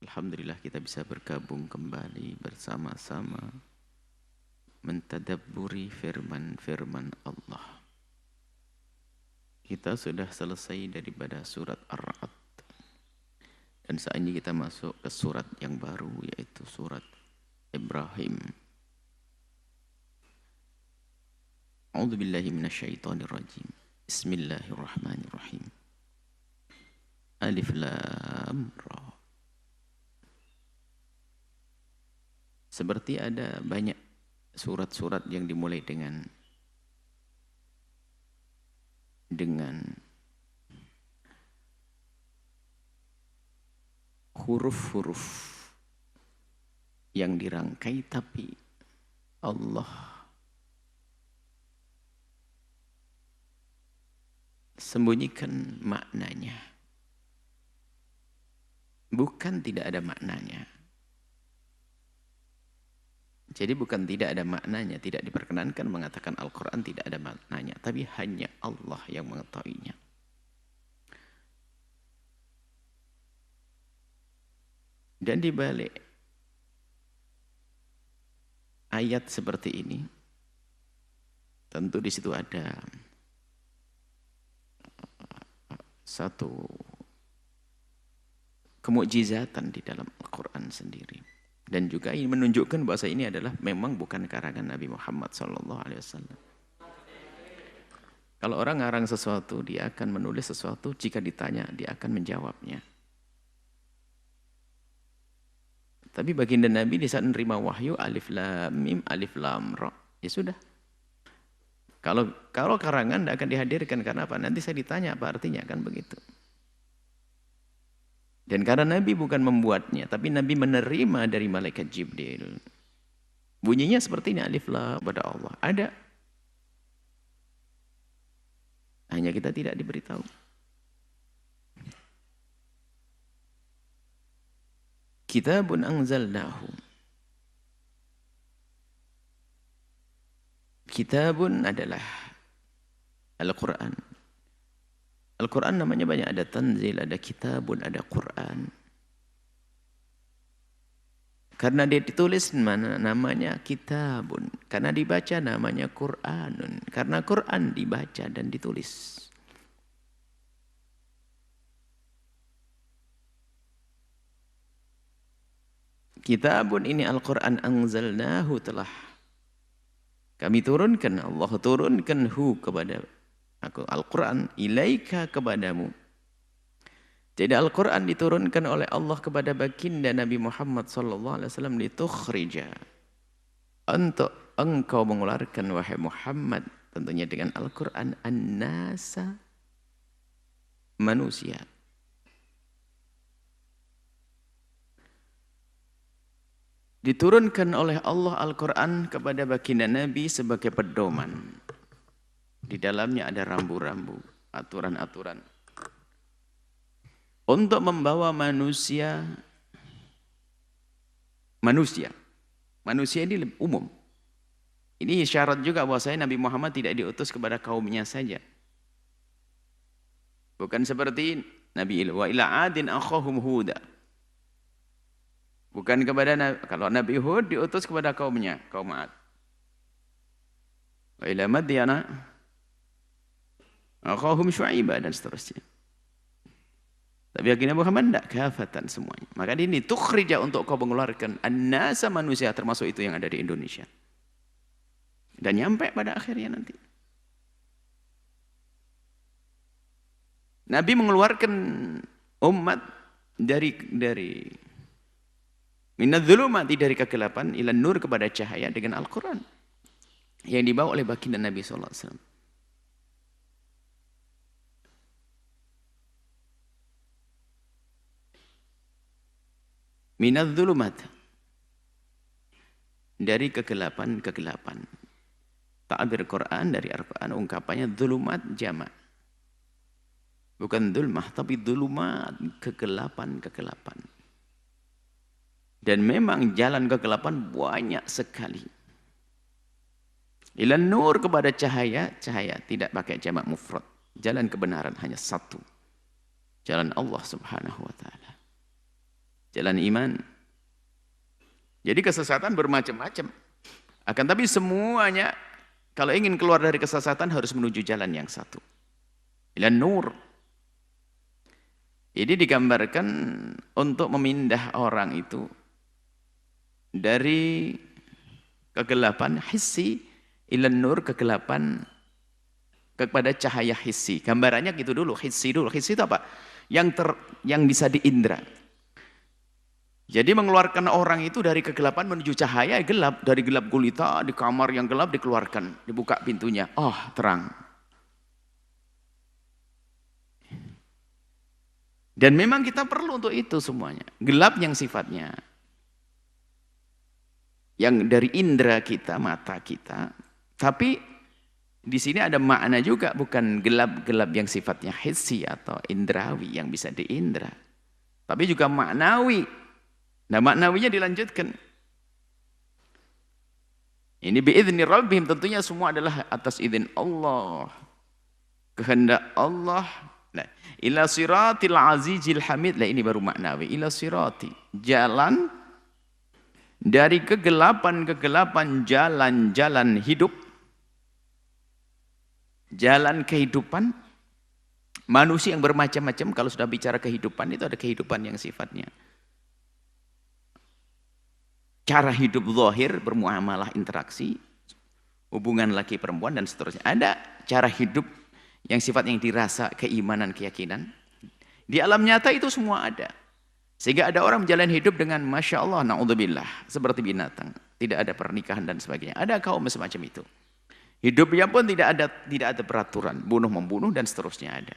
Alhamdulillah kita bisa bergabung kembali bersama-sama mentadabburi firman-firman Allah. Kita sudah selesai daripada surat Ar-Ra'd. Dan saat ini kita masuk ke surat yang baru, yaitu surat Ibrahim. A'udzu billahi minasyaitonir rajim. Bismillahirrahmanirrahim. Alif Lam Ra. Seperti ada banyak surat-surat yang dimulai dengan huruf-huruf yang dirangkai, tapi Allah sembunyikan maknanya. Bukan tidak ada maknanya. Jadi bukan tidak ada maknanya, tidak diperkenankan mengatakan Al-Quran tidak ada maknanya, tapi hanya Allah yang mengetahuinya. Dan di balik ayat seperti ini, tentu di situ ada satu kemukjizatan di dalam Al-Quran sendiri. Dan juga ini menunjukkan bahwa ini adalah memang bukan karangan Nabi Muhammad SAW. Kalau orang ngarang sesuatu, dia akan menulis sesuatu, jika ditanya, dia akan menjawabnya. Tapi baginda Nabi di saat menerima wahyu, alif lam mim, alif lam ra, ya sudah. Kalau karangan tidak akan dihadirkan, karena apa? Nanti saya ditanya apa artinya, kan begitu. Dan karena Nabi bukan membuatnya, tapi Nabi menerima dari malaikat Jibril. Bunyinya seperti ini, alif lam pada Allah. Ada. Hanya kita tidak diberitahu. Kitabun anzalnahu. Kitabun adalah Al-Quran. Al-Quran namanya banyak, ada tanzil, ada kitabun, ada Quran. Karena dia ditulis namanya kitabun, karena dibaca namanya Quranun, karena Quran dibaca dan ditulis. Kitabun ini Al-Quran anzalnahu, telah kami turunkan, Allah turunkan kepada aku, Al-Quran, ilaika, kepadamu. Jadi Al-Quran diturunkan oleh Allah kepada baginda Nabi Muhammad SAW litukhrija, untuk engkau mengeluarkan, wahai Muhammad, tentunya dengan Al-Quran, an-nasa, manusia. Diturunkan oleh Allah Al-Quran kepada baginda Nabi sebagai pedoman. Di dalamnya ada rambu-rambu, aturan-aturan untuk membawa manusia ini umum. Ini syarat juga bahwa Nabi Muhammad tidak diutus kepada kaumnya saja. Bukan seperti Nabi wa ila adin akhahum huda. Bukan kepada kalau Nabi Hud diutus kepada kaumnya, kaum Ad. Wa ila Madyana akhahum Syu'aibah, dan seterusnya. Tapi akhirnya Muhammad tidak, kafatan semuanya. Maka ini tukhrija, untuk kau mengeluarkan an-nasa, manusia, termasuk itu yang ada di Indonesia. Dan nyampe pada akhirnya nanti. Nabi mengeluarkan umat dari minadz-dzulumati, dari kegelapan, ila nur, kepada cahaya dengan Al-Quran yang dibawa oleh baginda Nabi SAW. Minadz-dzulumat, dari kegelapan-kegelapan. Ta'bir Quran dari Al-Quran, ungkapannya dzulumat jamak. Bukan dzulmah, tapi dzulumat, kegelapan-kegelapan. Dan memang jalan kegelapan banyak sekali. Ila nur, kepada cahaya, cahaya tidak pakai jamak mufrad. Jalan kebenaran hanya satu. Jalan Allah Subhanahu wa ta'ala. jalan iman. Jadi kesesatan bermacam-macam. Akan tapi semuanya kalau ingin keluar dari kesesatan harus menuju jalan yang satu. Ilan nur. Jadi digambarkan untuk memindah orang itu dari kegelapan hissi ilan nur, kegelapan kepada cahaya hissi. Gambarannya gitu dulu, hissi dulu. Hissi itu apa? Yang bisa diindra. Jadi mengeluarkan orang itu dari kegelapan menuju cahaya gelap, dari gelap gulita di kamar yang gelap dikeluarkan, dibuka pintunya, oh terang. Dan memang kita perlu untuk itu semuanya. Gelap yang sifatnya yang dari indera kita, mata kita, tapi di sini ada makna juga, bukan gelap-gelap yang sifatnya hissi atau indrawi yang bisa diindra, tapi juga maknawi. Nah maknawinya dilanjutkan. Ini biizni rabbihim, tentunya semua adalah atas izin Allah, kehendak Allah. Nah, ila siratil azizil hamid. Nah ini baru maknawi. Ila sirati, jalan dari kegelapan-kegelapan, jalan-jalan hidup, jalan kehidupan. Manusia yang bermacam-macam, kalau sudah bicara kehidupan itu ada kehidupan yang sifatnya cara hidup zahir, bermuamalah, interaksi, hubungan laki perempuan dan seterusnya. Ada cara hidup yang sifat yang dirasa, keimanan, keyakinan. Di alam nyata itu semua ada. Sehingga ada orang menjalani hidup dengan Masya Allah, na'udzubillah, seperti binatang. Tidak ada pernikahan dan sebagainya. Ada kaum semacam itu. Hidupnya pun tidak ada peraturan, bunuh-membunuh dan seterusnya ada.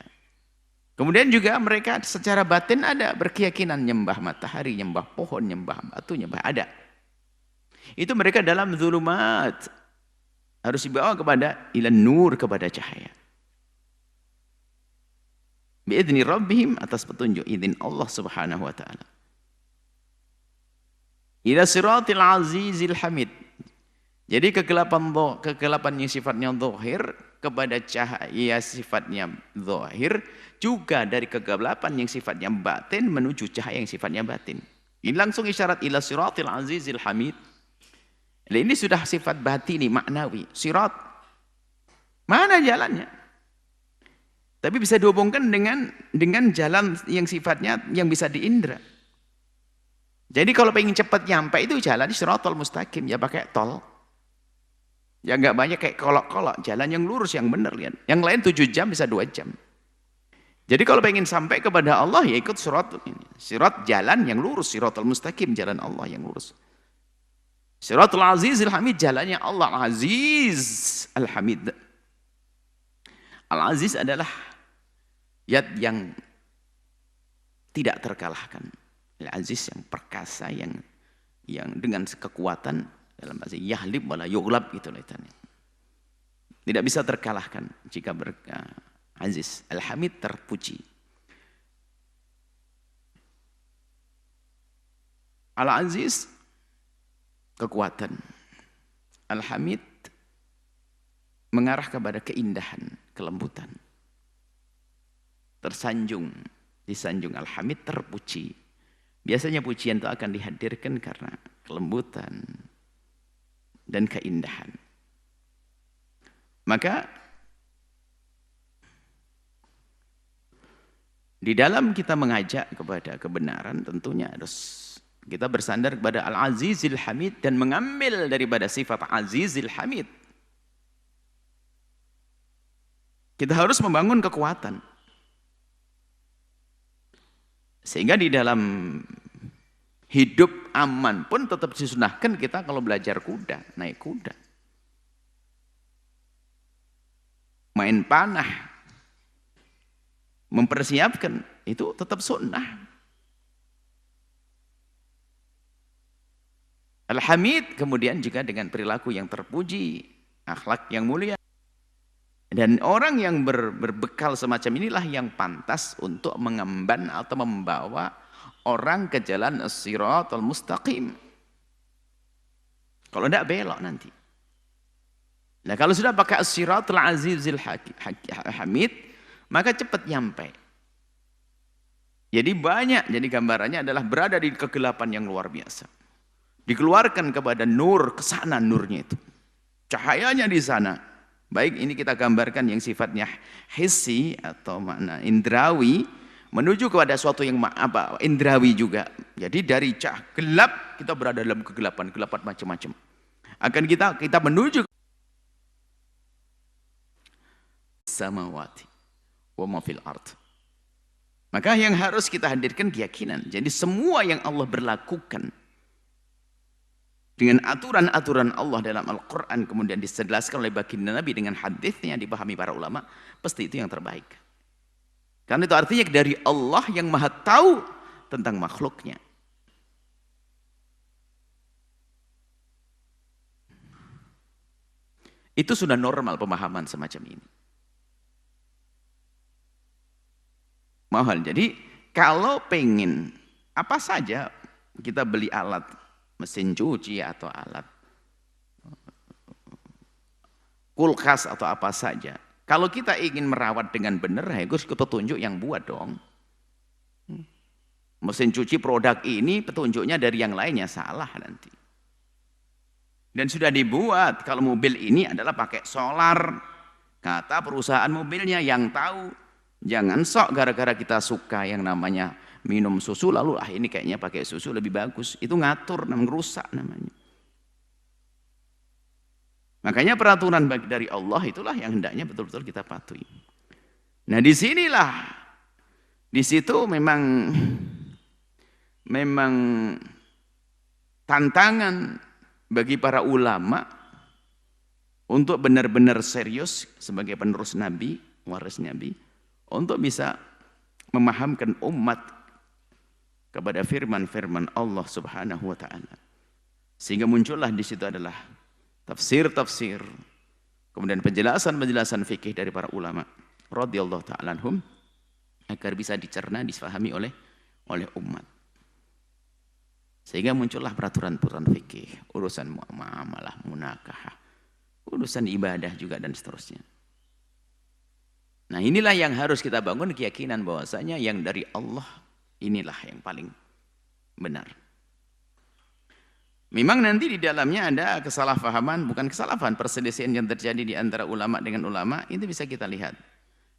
Kemudian juga mereka secara batin ada berkeyakinan nyembah matahari, nyembah pohon, nyembah batu, nyembah ada. Itu mereka dalam zulumat, harus dibawa kepada ilan nur, kepada cahaya. Biizni rabbihim, atas petunjuk izin Allah Subhanahu wa taala. Ila siratil azizil hamid. Jadi kegelapan yang sifatnya zahir kepada cahaya sifatnya zahir, juga dari kegelapan yang sifatnya batin menuju cahaya yang sifatnya batin. Ini langsung isyarat ila siratil azizil hamid. Ini sudah sifat batini, maknawi. Sirat, mana jalannya? Tapi bisa dihubungkan dengan jalan yang sifatnya yang bisa diindra. Jadi kalau pengen cepat nyampe itu jalan siratal mustaqim, ya pakai tol. Ya nggak banyak kayak kolok-kolok, jalan yang lurus, yang benar, lihat. Yang lain 7 jam bisa 2 jam. Jadi kalau pengen sampai kepada Allah ya ikut sirat ini. Sirat jalan yang lurus, siratal mustaqim, jalan Allah yang lurus. Siratul Azizil Hamid, jalannya Allah Aziz Al-Hamid. Al-Aziz adalah zat yang tidak terkalahkan. Al-Aziz yang perkasa, yang dengan kekuatan, dalam bahasa yahlib wala yughlab gitu letannya. Tidak bisa terkalahkan jika Aziz. Al-Hamid terpuji. Al-Aziz kekuatan. Al-Hamid mengarah kepada keindahan, kelembutan. Tersanjung, disanjung. Al-Hamid terpuji. Biasanya pujian itu akan dihadirkan karena kelembutan dan keindahan. Maka di dalam kita mengajak kepada kebenaran, tentunya harus kita bersandar kepada Al-Azizil Hamid dan mengambil daripada sifat Azizil Hamid. Kita harus membangun kekuatan. Sehingga di dalam hidup aman pun tetap disunahkan kita kalau belajar kuda, naik kuda. Main panah, mempersiapkan, itu tetap sunnah. Al-Hamid kemudian juga dengan perilaku yang terpuji, akhlak yang mulia. Dan orang yang berbekal semacam inilah yang pantas untuk mengemban atau membawa orang ke jalan as-siratal mustaqim. Kalau tidak belok nanti. Nah kalau sudah pakai as-siratal azizil hamid, maka cepat nyampe. Jadi banyak, jadi gambarannya adalah berada di kegelapan yang luar biasa. Dikeluarkan kepada nur, ke sana nurnya itu. Cahayanya di sana. Baik, ini kita gambarkan yang sifatnya hissi atau makna indrawi menuju kepada suatu yang indrawi juga. Jadi dari gelap kita berada dalam kegelapan, kegelapan macam-macam. Akan kita menuju samawati wa ma fil ard. Maka yang harus kita hadirkan keyakinan. Jadi semua yang Allah berlakukan dengan aturan-aturan Allah dalam Al-Quran kemudian dijelaskan oleh baginda Nabi dengan hadisnya dipahami para ulama, pasti itu yang terbaik. Karena itu artinya dari Allah yang maha tahu tentang makhluknya. Itu sudah normal pemahaman semacam ini. Mahal. Jadi kalau pengen apa saja kita beli alat mesin cuci atau alat kulkas atau apa saja. Kalau kita ingin merawat dengan benar, harus petunjuk yang buat dong. Mesin cuci produk ini petunjuknya dari yang lainnya salah nanti. Dan sudah dibuat kalau mobil ini adalah pakai solar. Kata perusahaan mobilnya yang tahu. Jangan sok gara-gara kita suka yang namanya minum susu lalu ini kayaknya pakai susu lebih bagus. Itu ngatur, merusak namanya. Makanya peraturan dari Allah itulah yang hendaknya betul-betul kita patuhi. Nah disinilah, di situ memang tantangan bagi para ulama untuk benar-benar serius sebagai penerus Nabi, waris Nabi, untuk bisa memahamkan umat kepada firman-firman Allah Subhanahu wa taala. Sehingga muncullah di situ adalah tafsir-tafsir, kemudian penjelasan-penjelasan fikih dari para ulama radhiyallahu taala anhum agar bisa dicerna, difahami oleh umat. Sehingga muncullah peraturan-peraturan fikih, urusan muamalah, munakahah, urusan ibadah juga dan seterusnya. Nah inilah yang harus kita bangun keyakinan bahwasanya yang dari Allah inilah yang paling benar. Memang nanti di dalamnya ada kesalahpahaman, bukan kesalahpahaman, perselisihan yang terjadi di antara ulama dengan ulama, itu bisa kita lihat.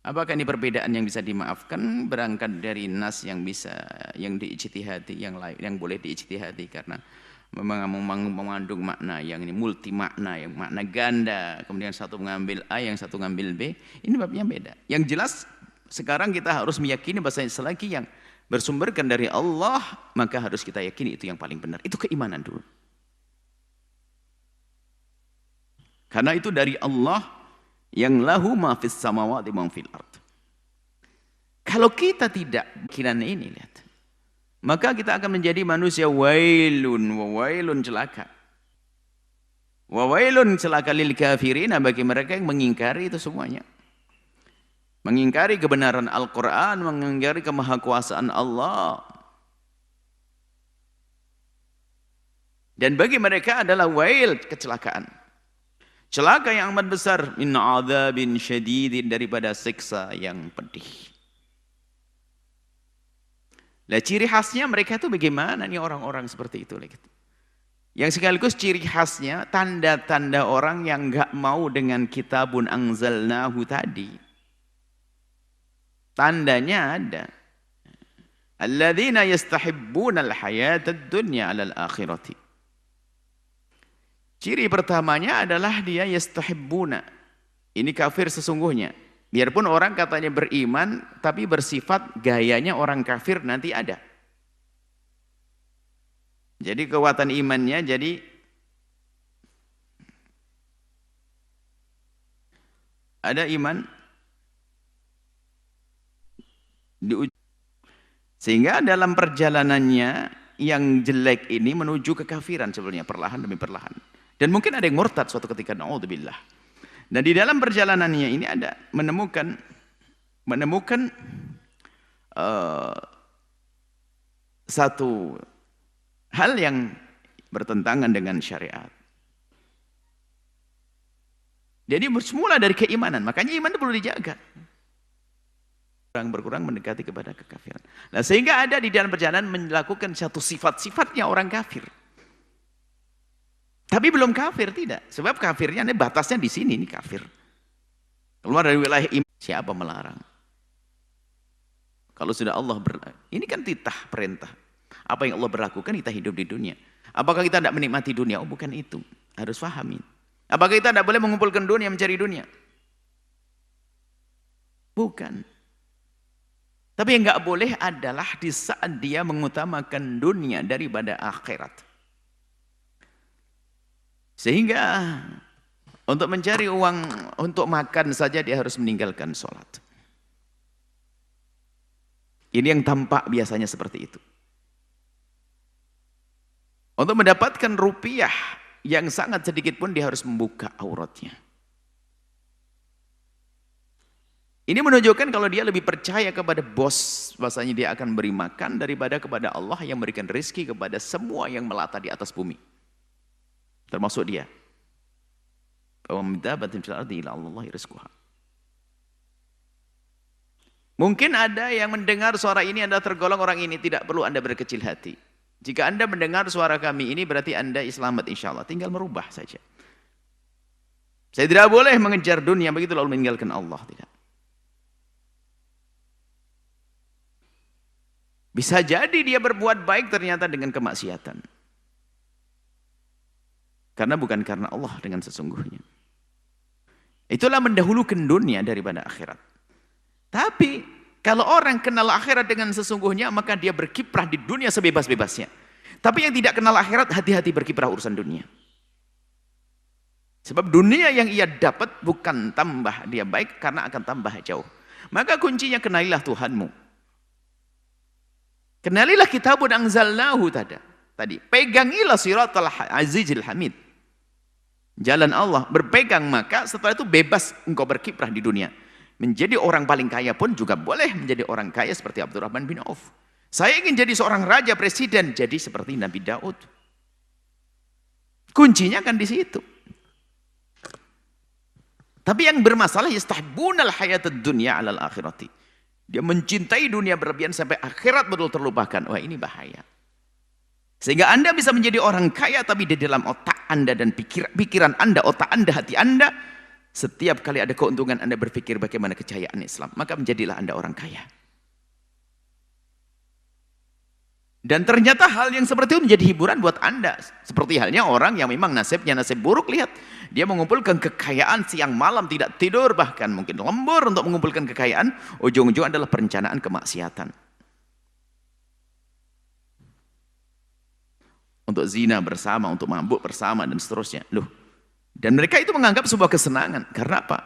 Apakah ini perbedaan yang bisa dimaafkan berangkat dari nas yang diijtihadi, yang boleh diijtihadi karena memang mengandung makna yang ini multi makna, yang makna ganda, kemudian satu mengambil A, yang satu mengambil B, ini babnya beda. Yang jelas sekarang kita harus meyakini bahwa selagi yang bersumberkan dari Allah, maka harus kita yakini itu yang paling benar. Itu keimanan dulu. Karena itu dari Allah yang lahu ma fis samawati wa fil ard. Kalau kita tidak keyakinan ini, lihat, maka kita akan menjadi manusia wailun celaka. Wailun celaka lil kafirin, bagi mereka yang mengingkari itu semuanya. Mengingkari kebenaran Al-Quran, mengingkari kemahakuasaan Allah. Dan bagi mereka adalah wail, kecelakaan. Celaka yang amat besar, min adzabin syadidin, daripada siksa yang pedih. Nah, ciri khasnya mereka itu bagaimana nih orang-orang seperti itu? Yang sekaligus ciri khasnya tanda-tanda orang yang enggak mau dengan kitabun anzalnahu tadi. Tandanya ada. Alladzina yastahibbuna al-hayatad dunya 'alal akhirati. Ciri pertamanya adalah dia yastahibbuna. Ini kafir sesungguhnya. Biarpun orang katanya beriman, tapi bersifat gayanya orang kafir nanti ada. Jadi kekuatan imannya, jadi ada iman sehingga dalam perjalanannya yang jelek ini menuju kekafiran sebenarnya perlahan demi perlahan. Dan mungkin ada yang murtad suatu ketika, naudzubillah. Dan di dalam perjalanannya ini ada menemukan satu hal yang bertentangan dengan syariat. Jadi semula dari keimanan, makanya iman itu perlu dijaga. berkurang mendekati kepada kekafiran. Nah, sehingga ada di dalam perjalanan melakukan satu sifat-sifatnya orang kafir. Tapi belum kafir, tidak. Sebab kafirnya ini batasnya di sini, ini kafir. Keluar dari wilayah iman, siapa melarang? Kalau sudah Allah ini kan titah perintah. Apa yang Allah berlakukan, kita hidup di dunia. Apakah kita tidak menikmati dunia? Oh, bukan itu. Harus pahami. Apakah kita tidak boleh mengumpulkan dunia, mencari dunia? Bukan. Tapi yang nggak boleh adalah di saat dia mengutamakan dunia daripada akhirat. Sehingga untuk mencari uang untuk makan saja dia harus meninggalkan sholat. Ini yang tampak biasanya seperti itu. Untuk mendapatkan rupiah yang sangat sedikit pun dia harus membuka auratnya. Ini menunjukkan kalau dia lebih percaya kepada bos, bahasanya dia akan beri makan daripada kepada Allah yang memberikan rezeki kepada semua yang melata di atas bumi. Termasuk dia. Mungkin ada yang mendengar suara ini Anda tergolong orang ini, tidak perlu Anda berkecil hati. Jika Anda mendengar suara kami ini berarti Anda selamat insya Allah. Tinggal merubah saja. Saya tidak boleh mengejar dunia begitu lalu meninggalkan Allah. Tidak. Bisa jadi dia berbuat baik ternyata dengan kemaksiatan. Karena bukan karena Allah dengan sesungguhnya. Itulah mendahulukan dunia daripada akhirat. Tapi kalau orang kenal akhirat dengan sesungguhnya maka dia berkiprah di dunia sebebas-bebasnya. Tapi yang tidak kenal akhirat hati-hati berkiprah urusan dunia. Sebab dunia yang ia dapat bukan tambah dia baik karena akan tambah jauh. Maka kuncinya kenalilah Tuhanmu. Kenalilah kitabun anzalnahu tadi. Pegangilah siratal azizil hamid. Jalan Allah berpegang maka setelah itu bebas engkau berkiprah di dunia. Menjadi orang paling kaya pun juga boleh menjadi orang kaya seperti Abdurrahman bin Auf. Saya ingin jadi seorang raja presiden jadi seperti Nabi Daud. Kuncinya kan di situ. Tapi yang bermasalah yastahbunal hayatad dunya 'alal akhirati. Dia mencintai dunia berlebihan sampai akhirat betul terlupakan. Wah, ini bahaya. Sehingga Anda bisa menjadi orang kaya tapi di dalam otak Anda dan pikiran Anda, otak Anda, hati Anda, setiap kali ada keuntungan Anda berpikir bagaimana kejayaan Islam, maka menjadilah Anda orang kaya. Dan ternyata hal yang seperti itu menjadi hiburan buat Anda. Seperti halnya orang yang memang nasibnya nasib buruk, lihat. Dia mengumpulkan kekayaan siang malam tidak tidur, bahkan mungkin lembur untuk mengumpulkan kekayaan, ujung-ujung adalah perencanaan kemaksiatan. Untuk zina bersama, untuk mabuk bersama dan seterusnya. Loh. Dan mereka itu menganggap sebuah kesenangan. Karena apa?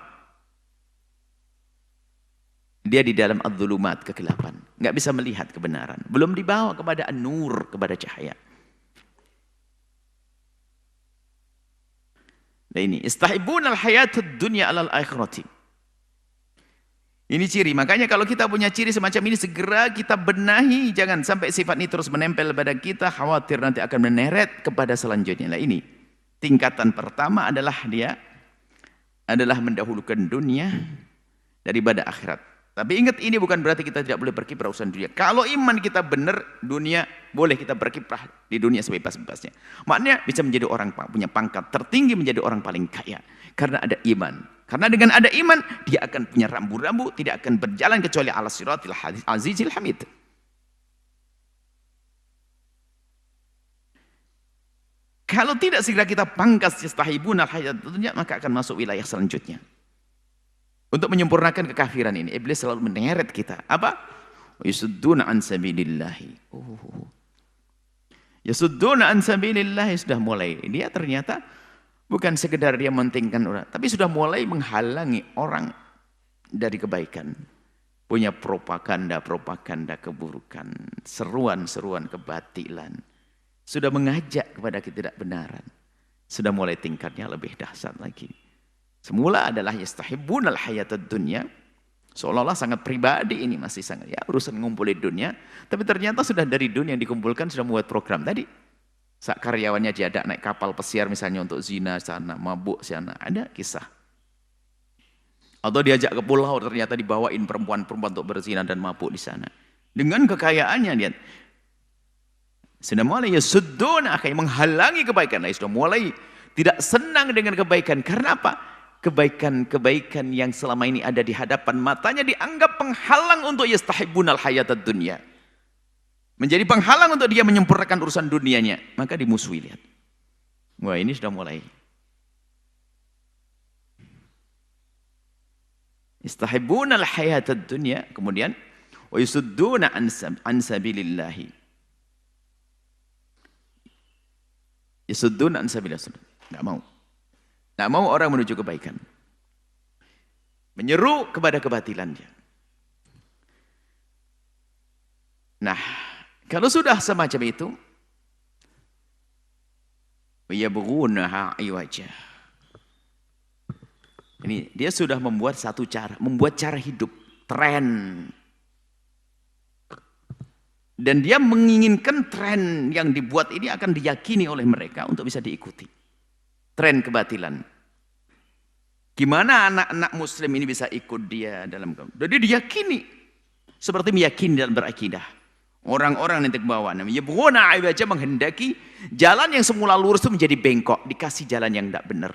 Dia di dalam adzulumat, kegelapan. Nggak bisa melihat kebenaran. Belum dibawa kepada an-nur, kepada cahaya. Nah ini, istahibunal hayatud dunya 'alal akhirati. Ini ciri. Makanya kalau kita punya ciri semacam ini, segera kita benahi. Jangan sampai sifat ini terus menempel pada kita. Khawatir nanti akan meneret kepada selanjutnya. Nah ini, tingkatan pertama adalah dia adalah mendahulukan dunia daripada akhirat. Tapi ingat, ini bukan berarti kita tidak boleh berkiprah urusan dunia. Kalau iman kita benar, dunia boleh kita berkiprah di dunia sebebas-bebasnya. Maknanya bisa menjadi orang punya pangkat tertinggi, menjadi orang paling kaya. Karena ada iman. Karena dengan ada iman, dia akan punya rambu-rambu, tidak akan berjalan kecuali ala siratil azizil hamid. Kalau tidak segera kita pangkas yastahibunal hayat dunya, maka akan masuk wilayah selanjutnya. Untuk menyempurnakan kekafiran ini, iblis selalu menyeret kita. Apa? Yasudduna an sabilillahi. Yasudduna an sabilillahi, sudah mulai. Dia ternyata bukan sekedar dia mementingkan orang, tapi sudah mulai menghalangi orang dari kebaikan. Punya propaganda keburukan, seruan-seruan kebatilan. Sudah mengajak kepada ketidakbenaran. Sudah mulai tingkatnya lebih dahsyat lagi. Semula adalah yastahibbunal hayatad dunya. Seolah-olah sangat pribadi ini, masih sangat ya urusan ngumpulin dunia, tapi ternyata sudah dari dunia yang dikumpulkan sudah membuat program tadi. Saat karyawannya diajak naik kapal pesiar misalnya untuk zina sana, mabuk sana, ada kisah. Atau diajak ke pulau, ternyata dibawain perempuan-perempuan untuk berzina dan mabuk di sana. Dengan kekayaannya, lihat. Sudah mulai yasudduna menghalangi kebaikan. Nah, sudah mulai tidak senang dengan kebaikan. Karena apa? Kebaikan-kebaikan yang selama ini ada di hadapan matanya dianggap penghalang untuk yastahibbunal hayatad dunya. Menjadi penghalang untuk dia menyempurnakan urusan dunianya. Maka dimusuhi, lihat. Wah, ini sudah mulai. Yastahibbunal hayatad dunya. Kemudian wa yasudduna an sabilillahi. Yasuddun an sabilillah. Enggak mau. Enggak mau orang menuju kebaikan. Menyeru kepada kebatilan dia. Nah, kalau sudah semacam itu, yabghunaha iwaja. Ini dia sudah membuat satu cara, membuat cara hidup, tren. Dan dia menginginkan tren yang dibuat ini akan diyakini oleh mereka untuk bisa diikuti. Tren kebatilan. Gimana anak-anak muslim ini bisa ikut dia dalam. Jadi diyakini. Seperti meyakini dalam berakidah. Orang-orang yang ke bawah. Yabghuna iwaja menghendaki jalan yang semula lurus itu menjadi bengkok. Dikasih jalan yang tidak benar.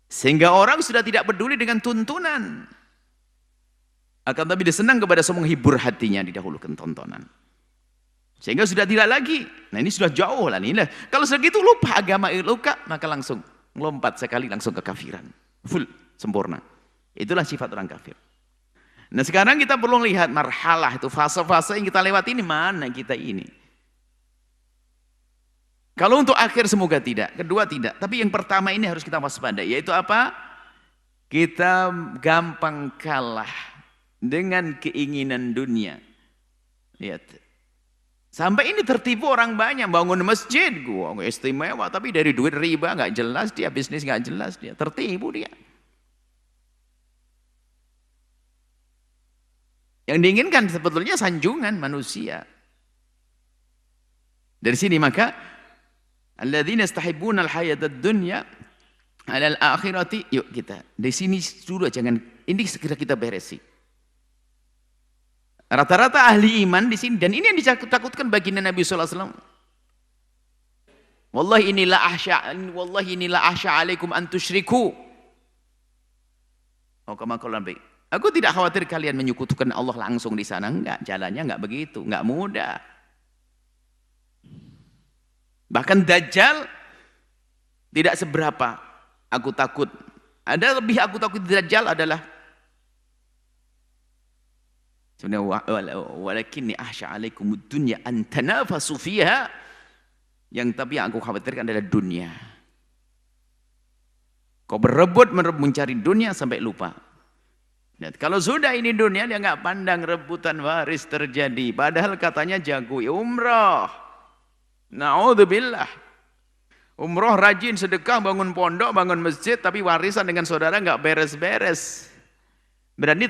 Sehingga orang sudah tidak peduli dengan tuntunan. Akan tapi dia senang kepada semua menghibur hatinya, didahulukan tontonan. Sehingga sudah tidak lagi. Nah, ini sudah jauh lah. Kalau segitu lupa agama, luka, maka langsung melompat sekali langsung ke kafiran. Full, sempurna. Itulah sifat orang kafir. Nah, sekarang kita perlu lihat marhalah itu, fase-fase yang kita lewati ini, mana kita ini. Kalau untuk akhir semoga tidak, kedua tidak. Tapi yang pertama ini harus kita waspada, yaitu apa? Kita gampang kalah dengan keinginan dunia. Lihat. Sampai ini tertipu orang banyak, bangun masjid, gua istimewa, tapi dari duit riba nggak jelas dia, bisnis nggak jelas dia, tertipu dia. Yang diinginkan sebetulnya sanjungan manusia. Dari sini maka alladzina yastahibbuna al-hayatad dunya 'ala al-akhirati. Yuk kita. Di sini dulu jangan ini segera kita beresi. Rata-rata ahli iman di sini dan ini yang ditakutkan baginda Nabi sallallahu alaihi wasallam. Wallahi inilah ahsya alaikum an tusyriku. Oh, kama qala Nabi. Aku tidak khawatir kalian menyekutukan Allah langsung di sana, enggak. Jalannya enggak begitu, enggak mudah. Bahkan Dajjal tidak seberapa aku takut. Ada lebih aku takut Dajjal adalah sebenarnya walakinni ahsya alaikumud dunya an tanafasu fiha. Yang tapi yang aku khawatirkan adalah dunia. Kau berebut mencari dunia sampai lupa. Dan kalau sudah ini dunia dia nggak pandang rebutan waris terjadi. Padahal katanya jago umrah. Na'udzubillah. Umroh rajin sedekah bangun pondok bangun masjid tapi warisan dengan saudara nggak beres-beres. Berarti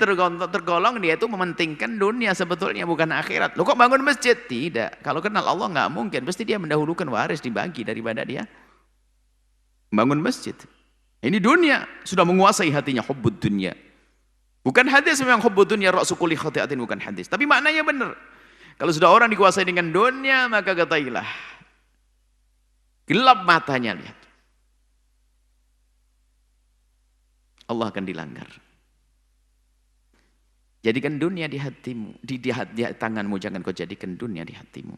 tergolong dia itu mementingkan dunia sebetulnya bukan akhirat. Loh kok bangun masjid? Tidak. Kalau kenal Allah nggak mungkin. Pasti dia mendahulukan waris dibagi daripada dia bangun masjid. Ini dunia sudah menguasai hatinya, hubbud dunia. Bukan hadis memang hubbud dunia ra'su kulli khati'atin, bukan hadis. Tapi maknanya benar. Kalau sudah orang dikuasai dengan dunia maka katailah gelap matanya, lihat. Allah akan dilanggar. Jadikan dunia di hatimu, di tanganmu, jangan kau jadikan dunia di hatimu.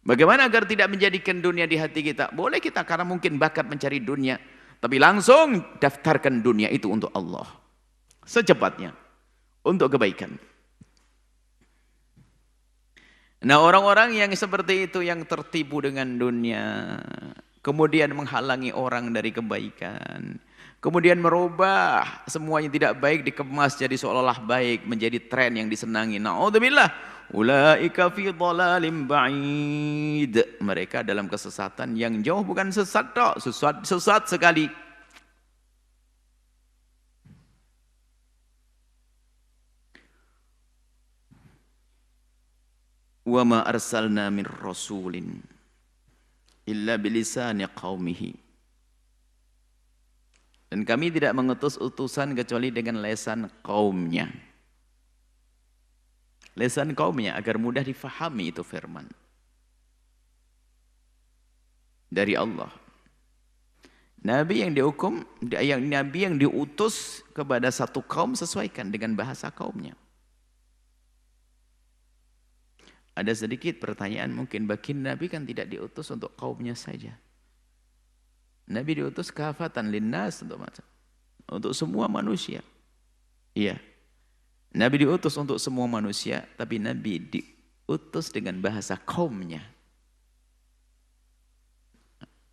Bagaimana agar tidak menjadikan dunia di hati kita? Boleh kita karena mungkin bakat mencari dunia, tapi langsung daftarkan dunia itu untuk Allah. Secepatnya, untuk kebaikan. Nah, orang-orang yang seperti itu yang tertipu dengan dunia, kemudian menghalangi orang dari kebaikan, kemudian merubah semuanya tidak baik dikemas jadi seolah-olah baik, menjadi tren yang disenangi. Na'udzubillah, ulaika fi dhalalim ba'id. Mereka dalam kesesatan yang jauh, bukan sesat tok, sesat sekali. Wa ma arsalna min rasulin. illa bilisani qaumihi. Dan kami tidak mengutus utusan kecuali dengan lesan kaumnya. Lesan kaumnya agar mudah difahami itu firman dari Allah. Nabi yang dihukum, Nabi yang diutus kepada satu kaum sesuaikan dengan bahasa kaumnya. Ada sedikit pertanyaan mungkin, baginda Nabi kan tidak diutus untuk kaumnya saja. Nabi diutus kafatan linnas, untuk semua manusia. Iya. Nabi diutus untuk semua manusia, tapi Nabi diutus dengan bahasa kaumnya.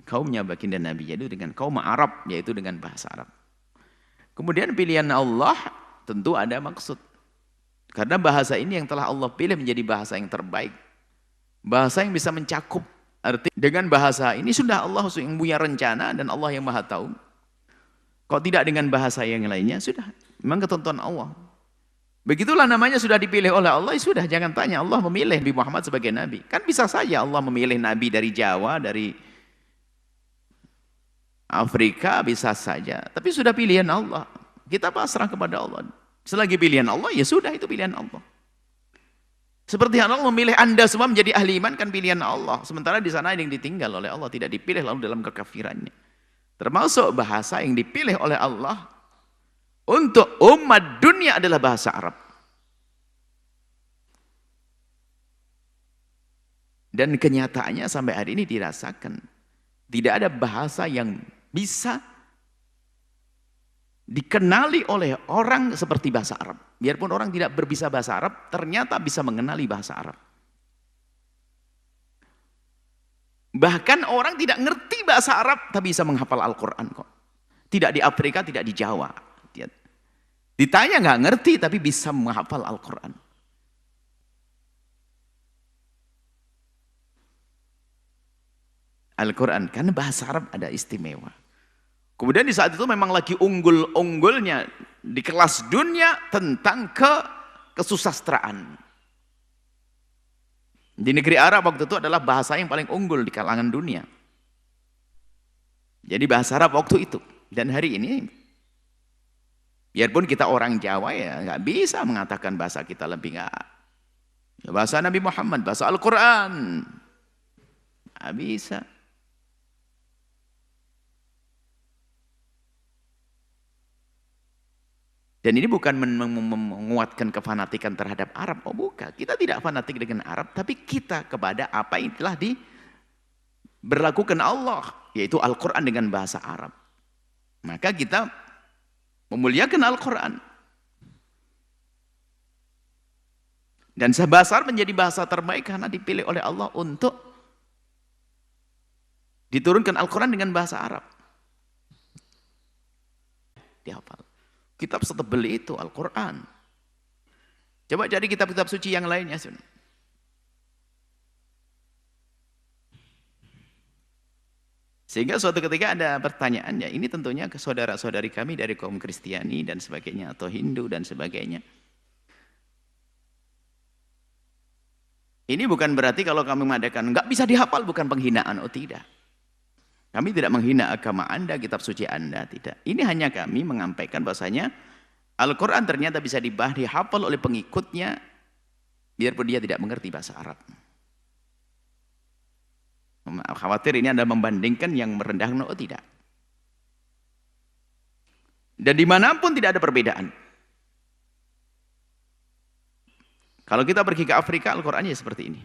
Kaumnya baginda Nabi, yaitu dengan kaum Arab, yaitu dengan bahasa Arab. Kemudian pilihan Allah tentu ada maksud. Karena bahasa ini yang telah Allah pilih menjadi bahasa yang terbaik. Bahasa yang bisa mencakup. Arti dengan bahasa ini sudah Allah yang punya rencana dan Allah yang maha tahu. Kalau tidak dengan bahasa yang lainnya, sudah. Memang ketentuan Allah. Begitulah namanya sudah dipilih oleh Allah, ya sudah jangan tanya Allah memilih Nabi Muhammad sebagai Nabi. Kan bisa saja Allah memilih Nabi dari Jawa, dari Afrika, bisa saja. Tapi sudah pilihan Allah. Kita pasrah kepada Allah. Selagi pilihan Allah, ya sudah itu pilihan Allah. Seperti Allah memilih Anda semua menjadi ahli iman, kan pilihan Allah. Sementara di sana ada yang ditinggal oleh Allah, tidak dipilih lalu dalam kekafirannya. Termasuk bahasa yang dipilih oleh Allah untuk umat dunia adalah bahasa Arab. Dan kenyataannya sampai hari ini dirasakan. Tidak ada bahasa yang bisa dikenali oleh orang seperti bahasa Arab. Biarpun orang tidak berbisa bahasa Arab, ternyata bisa mengenali bahasa Arab. Bahkan orang tidak ngerti bahasa Arab, tapi bisa menghafal Al-Quran kok. Tidak di Afrika, tidak di Jawa. Ditanya nggak ngerti, tapi bisa menghafal Al-Quran. Al-Quran, karena bahasa Arab ada istimewa. Kemudian di saat itu memang lagi unggul-unggulnya di kelas dunia tentang kesusastraan. Di negeri Arab waktu itu adalah bahasa yang paling unggul di kalangan dunia. Jadi bahasa Arab waktu itu. Dan hari ini, biarpun kita orang Jawa ya nggak bisa mengatakan bahasa kita lebih nggak. Ya, bahasa Nabi Muhammad, bahasa Al-Quran. Nggak bisa. Dan ini bukan menguatkan kefanatikan terhadap Arab. Oh bukan, kita tidak fanatik dengan Arab, tapi kita kepada apa yang telah diberlakukan Allah, yaitu Al-Quran dengan bahasa Arab. Maka kita memuliakan Al-Quran. Dan bahasa Arab menjadi bahasa terbaik karena dipilih oleh Allah untuk diturunkan Al-Quran dengan bahasa Arab. Dihafal. Kitab setebel itu Al-Quran. Coba cari kitab-kitab suci yang lainnya. Sehingga suatu ketika ada pertanyaan, ya ini tentunya ke saudara-saudari kami dari kaum Kristiani dan sebagainya, atau Hindu dan sebagainya. Ini bukan berarti kalau kami mengadakan nggak bisa dihafal, bukan penghinaan, oh tidak. Kami tidak menghina agama Anda, kitab suci Anda, tidak. Ini hanya kami menyampaikan bahasanya Al-Quran ternyata bisa dihafal oleh pengikutnya, biarpun dia tidak mengerti bahasa Arab. Khawatir ini Anda membandingkan yang merendahkan, oh tidak. Dan dimanapun tidak ada perbedaan. Kalau kita pergi ke Afrika, Al-Qurannya seperti ini.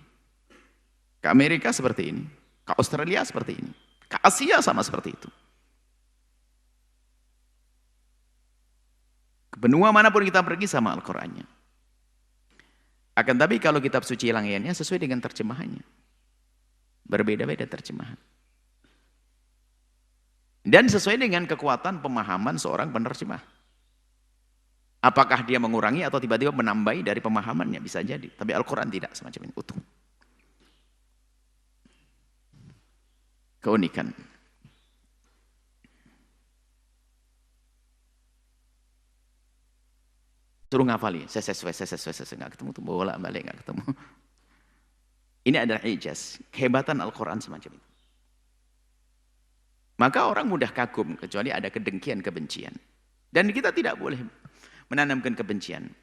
Ke Amerika seperti ini. Ke Australia seperti ini. Ke Asia sama seperti itu. Ke benua manapun kita pergi sama Al-Qurannya. Akan tapi kalau kitab suci yang lainnya sesuai dengan terjemahannya. Berbeda-beda terjemahan. Dan sesuai dengan kekuatan pemahaman seorang penerjemah. Apakah dia mengurangi atau tiba-tiba menambahi dari pemahamannya, bisa jadi. Tapi Al-Quran tidak semacam ini, utuh. Keunikan. Suruh ngafali, ses nggak ketemu tuh, bolak balik nggak ketemu. Ini adalah ijaz, kehebatan Al-Quran semacam itu. Maka orang mudah kagum kecuali ada kedengkian, kebencian. Dan kita tidak boleh menanamkan kebencian.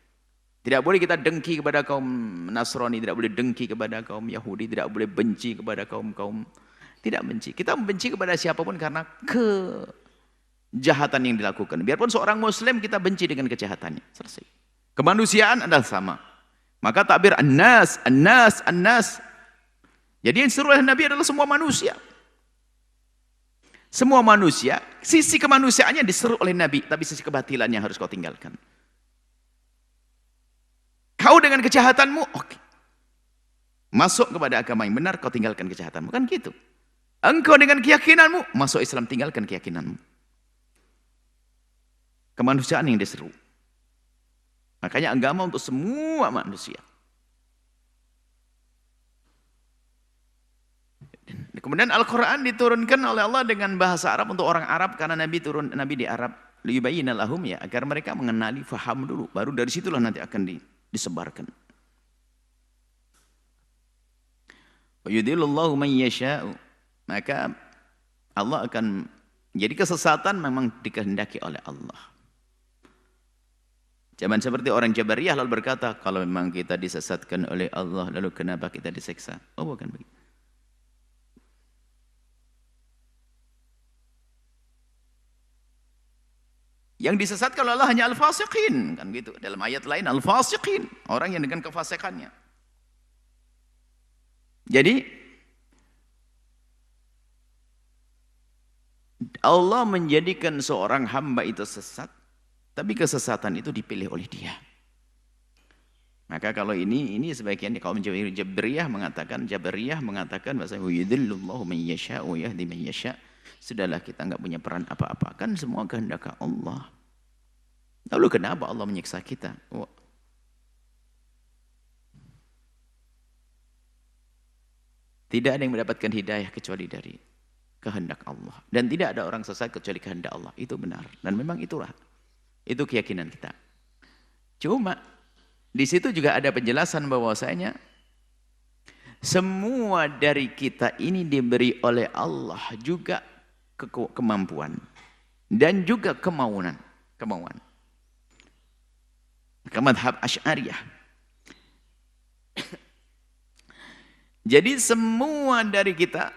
Tidak boleh kita dengki kepada kaum Nasrani, tidak boleh dengki kepada kaum Yahudi, tidak boleh benci kepada kaum-kaum tidak benci. Kita membenci kepada siapapun karena kejahatan yang dilakukan. Biarpun seorang Muslim kita benci dengan kejahatannya. Selesai. Kemanusiaan adalah sama. Maka takbir an-nas, an-nas, an-nas. Jadi yang disuruh oleh Nabi adalah semua manusia. Semua manusia, sisi kemanusiaannya diseru oleh Nabi, tapi sisi kebatilannya harus kau tinggalkan. Kau dengan kejahatanmu, oke. Masuk kepada agama yang benar, kau tinggalkan kejahatanmu. Kan gitu. Engkau dengan keyakinanmu, masuk Islam, tinggalkan keyakinanmu. Kemanusiaan yang diseru. Makanya agama untuk semua manusia. Kemudian Al-Quran diturunkan oleh Allah dengan bahasa Arab untuk orang Arab, karena Nabi di Arab, liyubayyina lahum, ya, agar mereka mengenali, faham dulu, baru dari situlah nanti akan disebarkan. Wa yudhillullahu man yasha'u, maka Allah akan, jadi kesesatan memang dikehendaki oleh Allah. Zaman seperti orang Jabariyah lalu berkata, kalau memang kita disesatkan oleh Allah, lalu kenapa kita diseksa? Oh, bukan begitu. Yang disesatkan oleh Allah hanya al-fasiqin, kan gitu. Dalam ayat lain al-fasiqin, orang yang dengan kefasikannya. Jadi Allah menjadikan seorang hamba itu sesat, tapi kesesatan itu dipilih oleh Dia. Maka kalau ini sebagian kaum Jabariyah mengatakan bahasa yudhillullahu man yasha' wa yahdi man yasha'. Sudahlah, kita enggak punya peran apa-apa, kan semua kehendak Allah. Lalu kenapa Allah menyiksa kita? Oh. Tidak ada yang mendapatkan hidayah kecuali dari kehendak Allah. Dan tidak ada orang sesat kecuali kehendak Allah. Itu benar. Dan memang itulah. Itu keyakinan kita. Cuma di situ juga ada penjelasan bahwasanya semua dari kita ini diberi oleh Allah juga kemampuan dan juga kemauan. Madhab Asy'ariyah. Jadi semua dari kita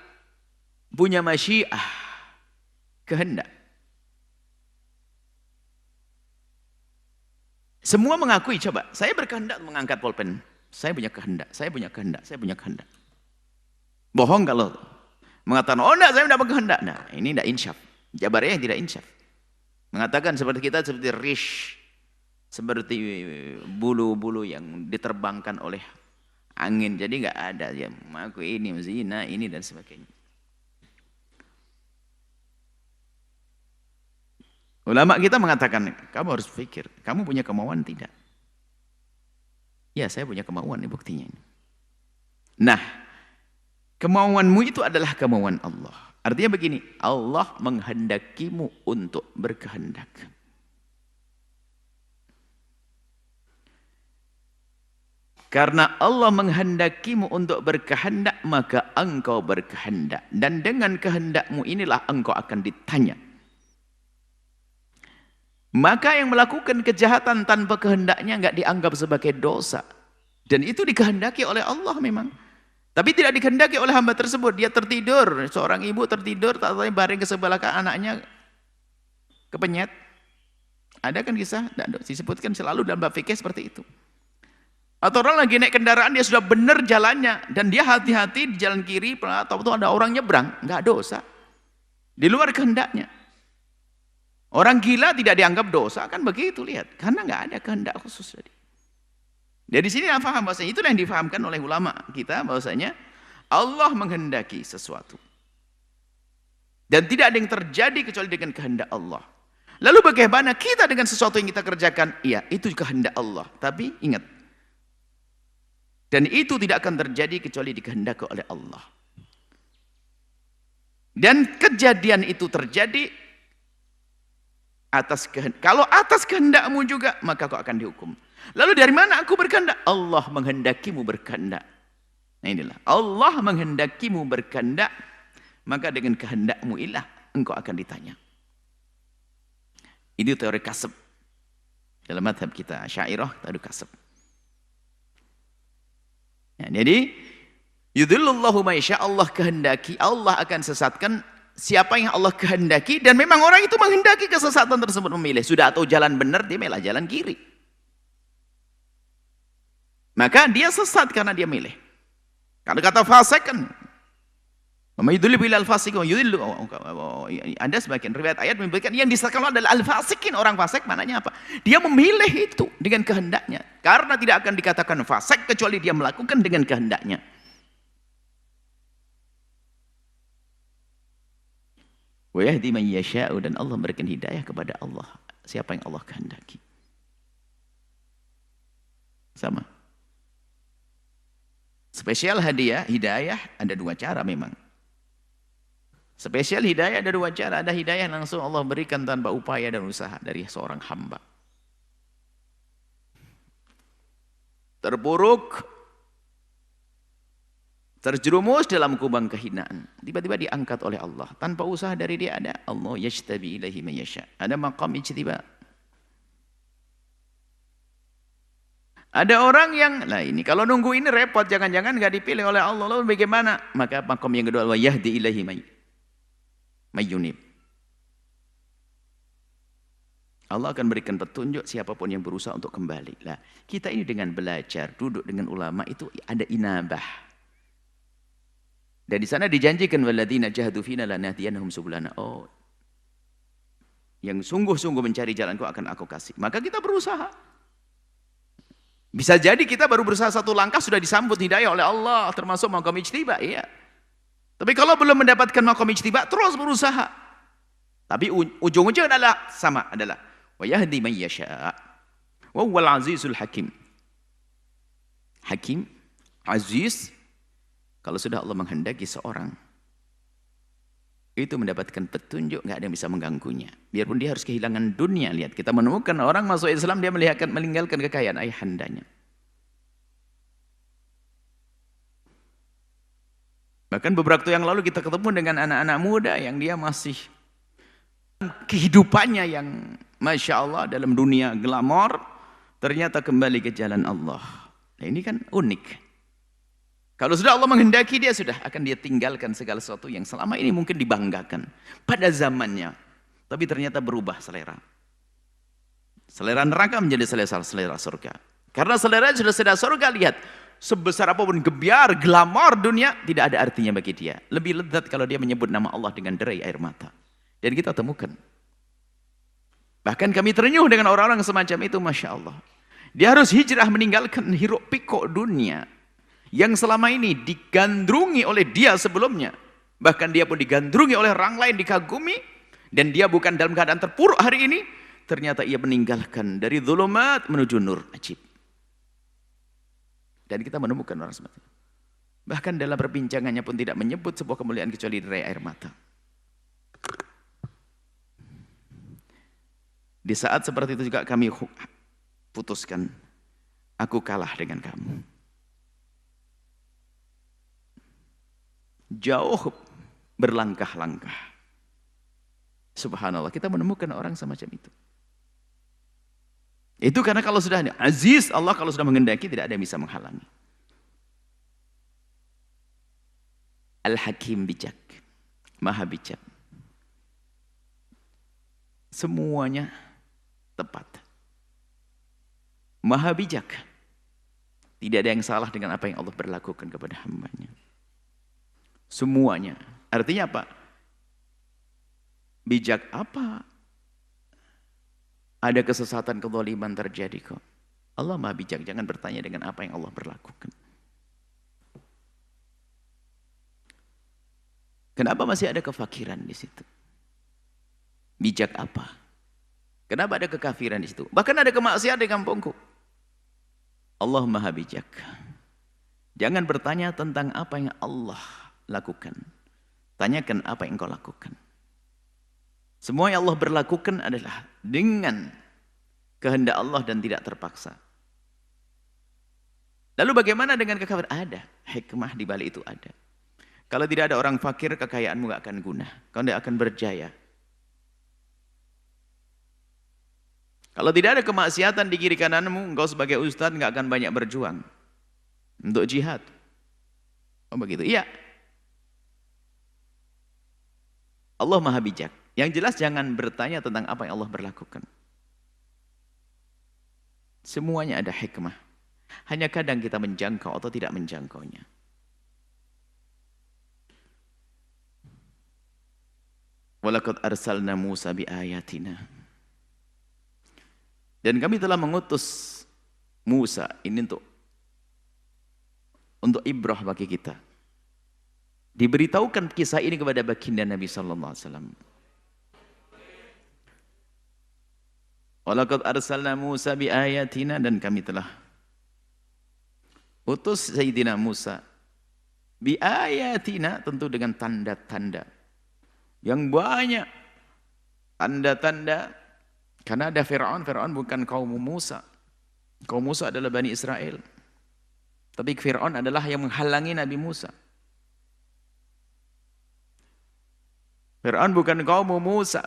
punya masyiah, kehendak. Semua mengakui, coba, saya berkehendak mengangkat pulpen. Saya punya kehendak, saya punya kehendak, saya punya kehendak. Bohong kalau mengatakan, oh enggak, saya tidak berkehendak. Nah, ini tidak insyaf. Jabariyah yang tidak insyaf. Mengatakan seperti kita, seperti rish, seperti bulu-bulu yang diterbangkan oleh angin. Jadi enggak ada ya, aku ini, zina, ini dan sebagainya. Ulama kita mengatakan, kamu harus pikir, kamu punya kemauan tidak? Ya, saya punya kemauan, ini buktinya. Nah, kemauanmu itu adalah kemauan Allah. Artinya begini, Allah menghendakimu untuk berkehendak. Karena Allah menghendakimu untuk berkehendak, maka engkau berkehendak. Dan dengan kehendakmu inilah engkau akan ditanya. Maka yang melakukan kejahatan tanpa kehendaknya enggak dianggap sebagai dosa. Dan itu dikehendaki oleh Allah memang. Tapi tidak dikehendaki oleh hamba tersebut. Dia tertidur, seorang ibu tertidur, tak-tak baring ke sebelah anaknya kepenyet. Ada kan kisah? Disebutkan selalu dalam bab fikih seperti itu. Atau orang lagi naik kendaraan, dia sudah benar jalannya. Dan dia hati-hati di jalan kiri, atau ada orang nyebrang. Enggak dosa. Di luar kehendaknya. Orang gila tidak dianggap dosa, kan begitu, lihat. Karena enggak ada kehendak khusus tadi. Dari sini paham bahasanya, itulah yang difahamkan oleh ulama kita bahwasanya Allah menghendaki sesuatu. Dan tidak ada yang terjadi kecuali dengan kehendak Allah. Lalu bagaimana kita dengan sesuatu yang kita kerjakan? Iya, itu kehendak Allah. Tapi ingat, dan itu tidak akan terjadi kecuali dikehendaki oleh Allah. Dan kejadian itu terjadi atas kehendak. Kalau atas kehendakmu juga, maka kau akan dihukum. Lalu dari mana aku berkehendak? Allah menghendakimu berkehendak. Nah inilah, Allah menghendakimu berkehendak, maka dengan kehendakmu ilah engkau akan ditanya. Ini teori kasab. Dalam madhab kita Asy'ariyah, teori kasab. Ya, jadi yudhillullahu may yasha, Allah kehendaki, Allah akan sesatkan siapa yang Allah kehendaki, dan memang orang itu menghendaki kesesatan tersebut, memilih sudah atau jalan benar, dia milih jalan kiri. Maka dia sesat karena dia milih. Karena kata fasik kan, ada sebagian riwayat ayat memberikan yang disesatkan adalah al-fasikin, orang fasik. Maknanya apa? Dia memilih itu dengan kehendaknya. Karena tidak akan dikatakan fasik kecuali dia melakukan dengan kehendaknya. Wa yahdi man yasha'u, dan Allah memberikan hidayah kepada Allah siapa yang Allah kehendaki. Sama. Spesial hidayah ada dua cara memang. Spesial hidayah ada dua cara. Ada hidayah langsung Allah berikan tanpa upaya dan usaha dari seorang hamba. Terpuruk, terjerumus dalam kubang kehinaan, tiba-tiba diangkat oleh Allah tanpa usaha dari dia. Ada Allah yajtabi ilaihi man yasha, ada maqam ijtiba. Ada orang yang, nah ini kalau nunggu ini repot, jangan-jangan nggak dipilih oleh Allah, lalu bagaimana? Maka maqam yang kedua, wa yahdi ilaihi may yunib. Allah akan berikan petunjuk siapapun yang berusaha untuk kembali. Lah, kita ini dengan belajar, duduk dengan ulama itu ada inabah. Dan di sana dijanjikan walladzina jahadu fina lanahdiyannahum subulana. Oh, yang sungguh-sungguh mencari jalanku akan aku kasih. Maka kita berusaha. Bisa jadi kita baru berusaha satu langkah sudah disambut hidayah oleh Allah, termasuk maqam ijtiba, iya. Tapi kalau belum mendapatkan maqam ijtiba, terus berusaha. Tapi ujung-ujung adalah sama, adalah wa yahdi man yasha' wa huwal azizul hakim. Hakim, aziz, kalau sudah Allah menghendaki seorang itu mendapatkan petunjuk, nggak ada yang bisa mengganggunya. Biarpun dia harus kehilangan dunia. Lihat, kita menemukan orang masuk Islam, dia meninggalkan kekayaan ayahandanya. Bahkan beberapa waktu yang lalu kita ketemu dengan anak-anak muda yang dia masih kehidupannya yang Masya Allah dalam dunia glamor, ternyata kembali ke jalan Allah. Nah, ini kan unik. Kalau sudah Allah menghendaki, dia sudah akan dia tinggalkan segala sesuatu yang selama ini mungkin dibanggakan pada zamannya, tapi ternyata berubah selera. Selera neraka menjadi selera surga. Karena selera sudah selera surga, lihat, sebesar apapun gebiar, glamor dunia, tidak ada artinya bagi dia. Lebih lezat kalau dia menyebut nama Allah dengan derai air mata. Dan kita temukan. Bahkan kami terenyuh dengan orang-orang semacam itu, Masya Allah. Dia harus hijrah meninggalkan hiruk pikuk dunia yang selama ini digandrungi oleh dia sebelumnya. Bahkan dia pun digandrungi oleh orang lain, dikagumi. Dan dia bukan dalam keadaan terpuruk hari ini. Ternyata ia meninggalkan dari zulumat menuju nur. Ajib. Dan kita menemukan orang semacam itu. Bahkan dalam perbincangannya pun tidak menyebut sebuah kemuliaan kecuali derai air mata. Di saat seperti itu juga kami putuskan, aku kalah dengan kamu. Jauh berlangkah-langkah. Subhanallah, kita menemukan orang semacam itu. Itu karena kalau sudah aziz, Allah kalau sudah menghendaki tidak ada yang bisa menghalangi. Al-Hakim, bijak, maha bijak. Semuanya tepat. Maha bijak. Tidak ada yang salah dengan apa yang Allah berlakukan kepada hambanya. Semuanya. Artinya apa? Bijak apa? Ada kesesatan, kezaliman terjadi kok. Allah maha bijak, jangan bertanya dengan apa yang Allah berlakukan. Kenapa masih ada kefakiran di situ? Bijak apa? Kenapa ada kekafiran di situ? Bahkan ada kemaksiatan di kampungku. Allah maha bijak. Jangan bertanya tentang apa yang Allah lakukan. Tanyakan apa yang kau lakukan. Semua yang Allah berlakukan adalah dengan kehendak Allah dan tidak terpaksa. Lalu bagaimana dengan kekafiran? Ada hikmah di balik itu, ada. Kalau tidak ada orang fakir, kekayaanmu nggak akan guna. Kau tidak akan berjaya. Kalau tidak ada kemaksiatan di kiri kananmu, engkau sebagai ustadz nggak akan banyak berjuang untuk jihad. Oh begitu? Iya. Allah Maha Bijak. Yang jelas jangan bertanya tentang apa yang Allah berlakukan. Semuanya ada hikmah. Hanya kadang kita menjangkau atau tidak menjangkaunya. Walaqad arsalna Musa biayatina. Dan kami telah mengutus Musa ini untuk ibrah bagi kita. Diberitahukan kisah ini kepada baginda Nabi sallallahu alaihi wasallam. Walaqad arsalna Musa biayatina, dan kami telah utus Sayyidina Musa biayatina, tentu dengan tanda-tanda yang banyak, tanda-tanda, karena ada Fir'aun. Fir'aun bukan kaum Musa. Kaum Musa adalah Bani Israel. Tapi Fir'aun adalah yang menghalangi Nabi Musa. Fir'aun bukan kaum Musa.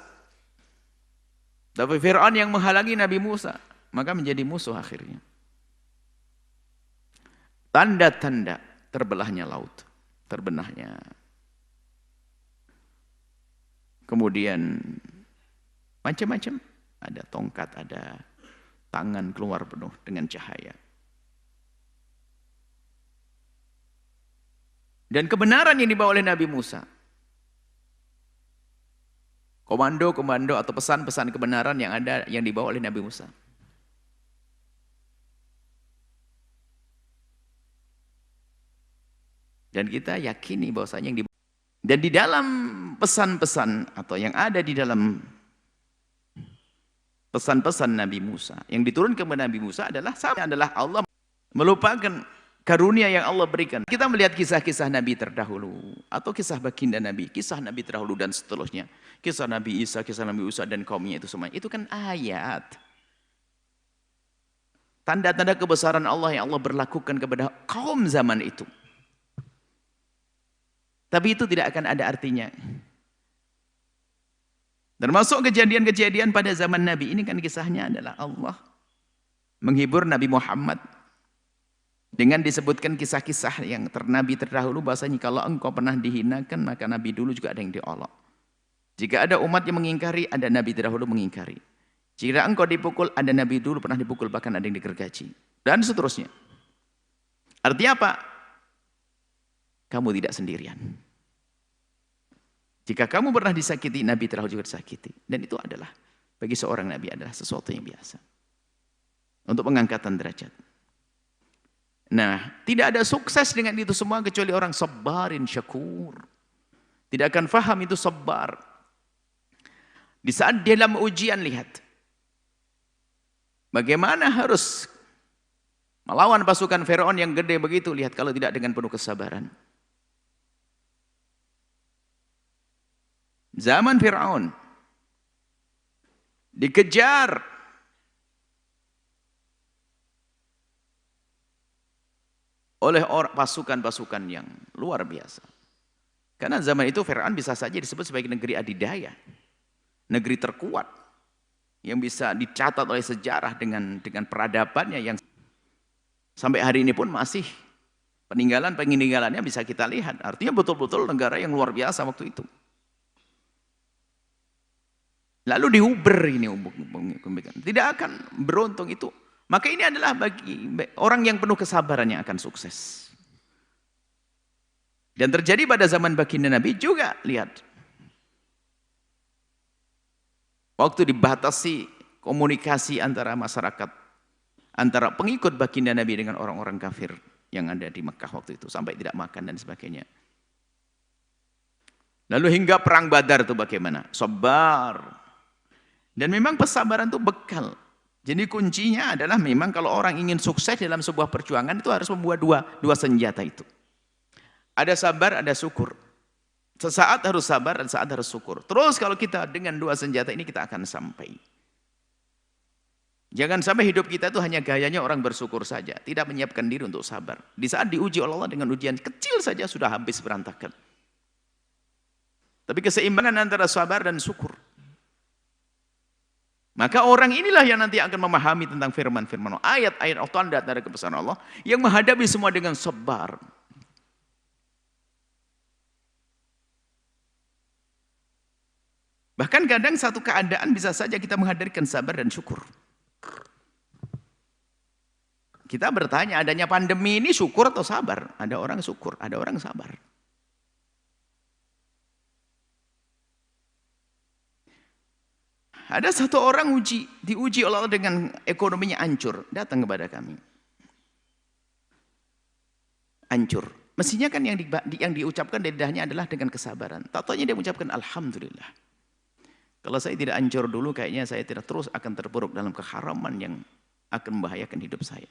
Tapi Fir'aun yang menghalangi Nabi Musa. Maka menjadi musuh akhirnya. Tanda-tanda terbelahnya laut. Terbenahnya. Kemudian macam-macam, ada tongkat, ada tangan keluar penuh dengan cahaya. Dan kebenaran yang dibawa oleh Nabi Musa, komando-komando atau pesan-pesan kebenaran yang dibawa oleh Nabi Musa. Dan kita yakini bahwasanya yang dibawa. Dan di dalam pesan-pesan atau yang ada di dalam pesan-pesan Nabi Musa, yang diturunkan kepada Nabi Musa adalah Allah melupakan karunia yang Allah berikan. Kita melihat kisah-kisah Nabi terdahulu atau kisah baginda Nabi, kisah Nabi terdahulu dan seterusnya. Kisah Nabi Isa, kisah Nabi Musa dan kaumnya itu semua. Itu kan ayat. Tanda-tanda kebesaran Allah yang Allah berlakukan kepada kaum zaman itu. Tapi itu tidak akan ada artinya. Termasuk kejadian-kejadian pada zaman Nabi. Ini kan kisahnya adalah Allah menghibur Nabi Muhammad. Dengan disebutkan kisah-kisah yang Nabi terdahulu. Bahasanya kalau engkau pernah dihinakan, maka Nabi dulu juga ada yang diolok. Jika ada umat yang mengingkari, ada Nabi terdahulu mengingkari. Jika engkau dipukul, ada Nabi dulu pernah dipukul, bahkan ada yang digergaji. Dan seterusnya. Artinya apa? Kamu tidak sendirian. Jika kamu pernah disakiti, Nabi terdahulu juga disakiti. Dan itu adalah, bagi seorang Nabi adalah sesuatu yang biasa. Untuk pengangkatan derajat. Nah, tidak ada sukses dengan itu semua kecuali orang sabarin syakur. Tidak akan faham itu sabar. Di saat dalam ujian, lihat. Bagaimana harus melawan pasukan Firaun yang gede begitu, lihat kalau tidak dengan penuh kesabaran. Zaman Firaun dikejar oleh pasukan-pasukan yang luar biasa. Karena zaman itu Firaun bisa saja disebut sebagai negeri adidaya, negeri terkuat yang bisa dicatat oleh sejarah dengan peradabannya yang sampai hari ini pun masih peninggalannya bisa kita lihat. Artinya betul-betul negara yang luar biasa waktu itu. Lalu diuber ini, tidak akan beruntung itu. Maka ini adalah bagi orang yang penuh kesabaran yang akan sukses. Dan terjadi pada zaman baginda Nabi juga, lihat. Waktu dibatasi komunikasi antara masyarakat, antara pengikut baginda Nabi dengan orang-orang kafir yang ada di Mekah waktu itu, sampai tidak makan dan sebagainya. Lalu hingga perang Badar itu bagaimana? Sabar. Dan memang kesabaran itu bekal. Jadi kuncinya adalah memang kalau orang ingin sukses dalam sebuah perjuangan itu harus membuat dua senjata itu. Ada sabar, ada syukur. Sesaat harus sabar dan saat harus syukur. Terus kalau kita dengan dua senjata ini kita akan sampai. Jangan sampai hidup kita itu hanya gayanya orang bersyukur saja. Tidak menyiapkan diri untuk sabar. Di saat diuji oleh Allah dengan ujian kecil saja sudah habis berantakan. Tapi keseimbangan antara sabar dan syukur. Maka orang inilah yang nanti akan memahami tentang firman-firman Allah, ayat-ayat Allah, tanda-tanda kebesaran Allah, yang menghadapi semua dengan sabar. Bahkan kadang satu keadaan bisa saja kita menghadirkan sabar dan syukur. Kita bertanya, adanya pandemi ini syukur atau sabar? Ada orang syukur, ada orang sabar. Ada satu orang diuji oleh Allah dengan ekonominya hancur, datang kepada kami. Hancur. Mestinya kan yang diucapkan dari lidahnya adalah dengan kesabaran. Tak taunya dia mengucapkan alhamdulillah. Kalau saya tidak hancur dulu, kayaknya saya tidak terus akan terpuruk dalam keharaman yang akan membahayakan hidup saya.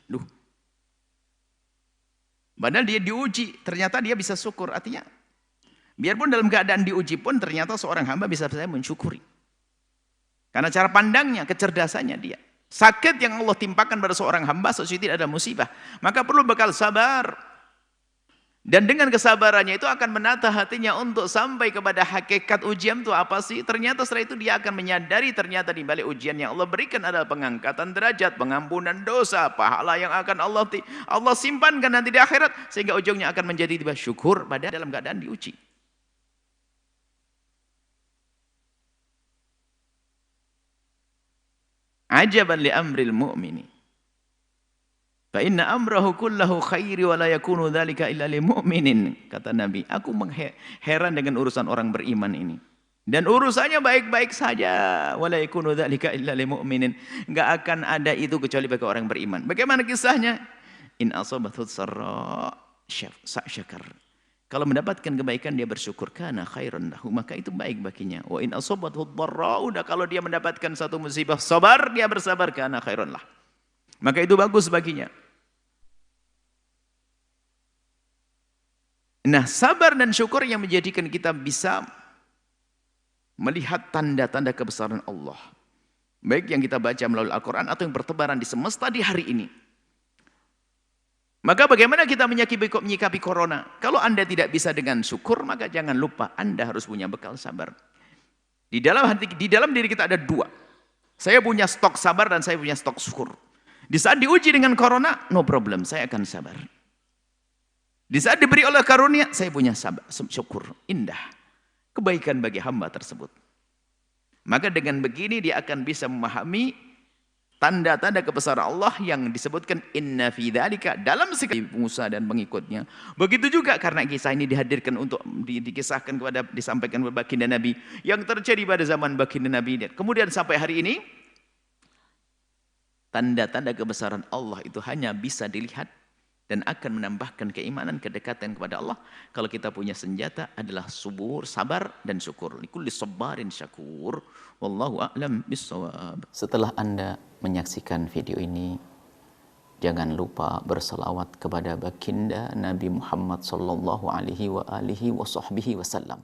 Padahal dia diuji, ternyata dia bisa syukur. Artinya, biarpun dalam keadaan diuji pun, ternyata seorang hamba bisa saya mensyukuri. Karena cara pandangnya, kecerdasannya dia. Sakit yang Allah timpakan pada seorang hamba, sesuatu tidak ada musibah. Maka perlu bekal sabar. Dan dengan kesabarannya itu akan menata hatinya untuk sampai kepada hakikat ujian itu apa sih? Ternyata setelah itu dia akan menyadari ternyata di balik ujian yang Allah berikan adalah pengangkatan derajat, pengampunan dosa, pahala yang akan Allah simpankan nanti di akhirat. Sehingga ujungnya akan menjadi tiba syukur pada dalam keadaan diuji. Ajaban li amril mu'mini. Fa inna amrahu kullahu khairi wa la yakunu dzalika illa lil mu'minin, kata Nabi. Aku heran dengan urusan orang beriman ini. Dan urusannya baik-baik saja. Wa la yakunu dzalika illa lil mu'minin. Enggak akan ada itu kecuali bagi orang beriman. Bagaimana kisahnya? In asabathu sarra syakar. Kalau mendapatkan kebaikan dia bersyukur, kana khairan lahu, maka itu baik baginya. Wa in asabathu dharra, kalau dia mendapatkan satu musibah, sabar, dia bersabar, kana khairan lah. Maka itu bagus baginya. Nah, sabar dan syukur yang menjadikan kita bisa melihat tanda-tanda kebesaran Allah. Baik yang kita baca melalui Al-Quran atau yang bertebaran di semesta di hari ini. Maka bagaimana kita menyikapi corona? Kalau Anda tidak bisa dengan syukur, maka jangan lupa Anda harus punya bekal sabar. Di dalam diri kita ada dua. Saya punya stok sabar dan saya punya stok syukur. Di saat diuji dengan corona, no problem, saya akan sabar. Di saat diberi oleh karunia, saya punya syukur, indah. Kebaikan bagi hamba tersebut. Maka dengan begini dia akan bisa memahami tanda-tanda kebesaran Allah yang disebutkan inna fi dzalika dalam sikap Musa dan pengikutnya. Begitu juga karena kisah ini dihadirkan untuk dikisahkan disampaikan kepada baginda Nabi yang terjadi pada zaman baginda Nabi. Kemudian sampai hari ini tanda-tanda kebesaran Allah itu hanya bisa dilihat dan akan menambahkan keimanan, kedekatan kepada Allah kalau kita punya senjata adalah sabar dan syukur. Likulli sabarin syakur. Wallahu a'lam bissawab. Setelah Anda menyaksikan video ini, jangan lupa berselawat kepada baginda Nabi Muhammad sallallahu alaihi wa alihi wa sahbihi wasallam.